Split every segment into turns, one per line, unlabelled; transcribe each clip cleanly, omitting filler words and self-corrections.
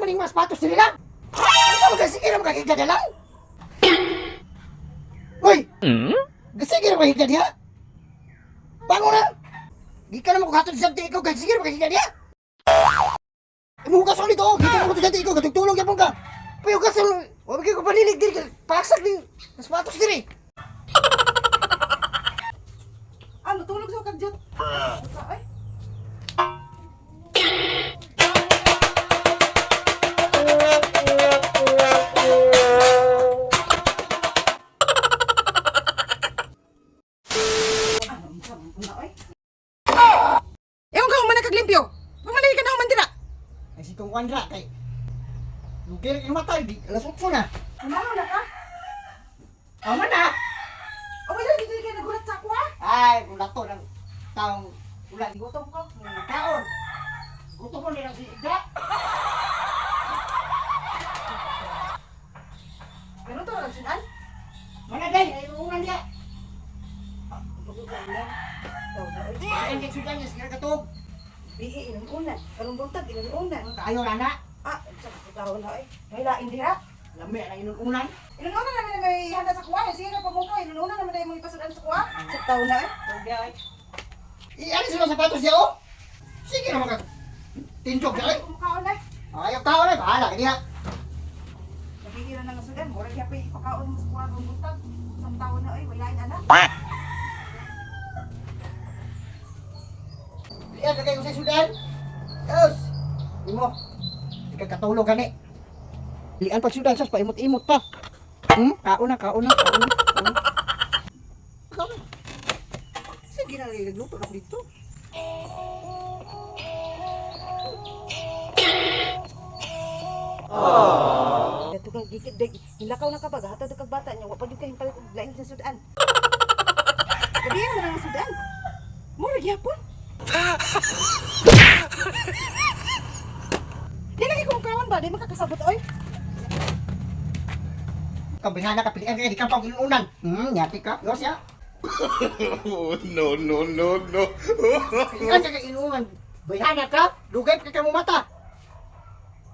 man yung mga sapatos nila. Ano ka sige na makakigad lang? Uy! Sige na makakigad niya? Bango na! Di ka naman kung hatod sa ikaw kasi sige na makakigad niya? Imuhugas ulit ako! Dito mo dati ikaw, katugtulong yapon ka! Payugas ulit! Huwag kayo panilig din ka! Paksak din! Sapatos din eh!
Ano, tulog sa kadyot? Ay, ewan ka, human nakaglimpyo. Mamalay ka na human dira.
Ay si Kong Wandra kay... Lugir yung mata, di alas 8 na!
Umano na ka?
Aman na!
O ba dito ka nagulat sa ako ha?
Ay, gulat to ng taong ulan.
Gutom ko.
Taon! Gusto mo nilang si Ida?
Ganun to lang sinan?
Mana day? Ay, ulan niya! Ay, hindi sudan niya, sige katog!
Bii, inuunan. Karong buntag, inuunan.
Kayo na!
Ah, sa katawon na eh. May lain dira.
Lami na inuunan!
Inuunan naman na may handa sa kuha. Sige na pamuko. Inuunan naman na yung mga ipasudan sa kuha. Sa taon na eh.
Okay. Ialis mo sapatos niya, oh! Sige naman ka! Tinjok niya, eh!
Kumakaon na eh.
Ayaw tao na, bahala ka niya!
Nagigilan na nga sudan. Murag yapi ipakaon mo sa kuha karong buntag. Sa taon na eh. May lain anak.
Lihat ka kayo sa sudan! Yes! Hindi mo! Hindi ka katulog ka ni! Lian pag sudan, sas, paimot-imot pa! Kaon na! Sige na, nagluto na ako dito!
Dato kang gigit day. Hilakaw na ka ba? Hatod kag bata niya. Wa pa gyud kay palit og lain sa sudan. Gabihan mo na ang sudan. Murag yapon. Di lagi ko kawan ba? Di makakasabot oy.
Kabihana ka, pilihan ka, di ka pang inuunan! Nyati ka, yos ya!
No.
Pilihan ka ka inuunan! Bihana ka, lugay ka mo mata!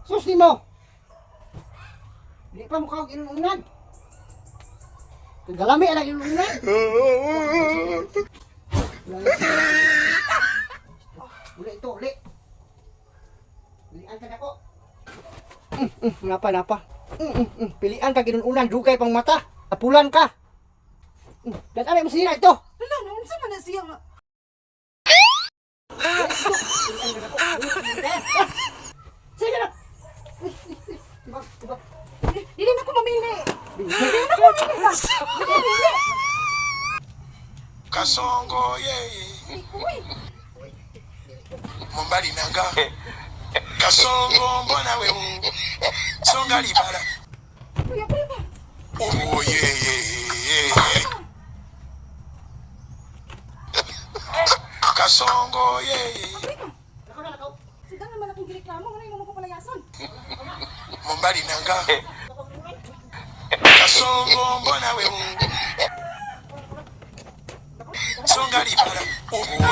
Sus ni mo! Hindi pa mo kawag inuunan! Galami alang inuunan! Uli ito, uli! Pilihan ka na ko! Napa. Pilihan ka ginuunan, dugay pang mata! Apulan ka! Dan ano mo sira ito?
Hala, naunsa man na siya nga.
Sige na!
Dili na ko mamili. Dili na ko mamili ba? Mamili.
Kasongo ye
Uy,
Mumbali nanga Kasongo mbona we Songa libala
uy, apa ba?
Oh yeah Kasongo ye
Sudan naman akong gireklamo, ano yung mga papalayason?
Mumbali nanga Kasongo mbona we Songa libala Oh yeah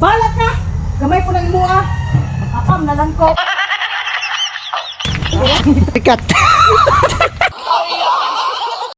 Bala ka! Gamay ko ng imuha. Apam na lang ko.
Ikat!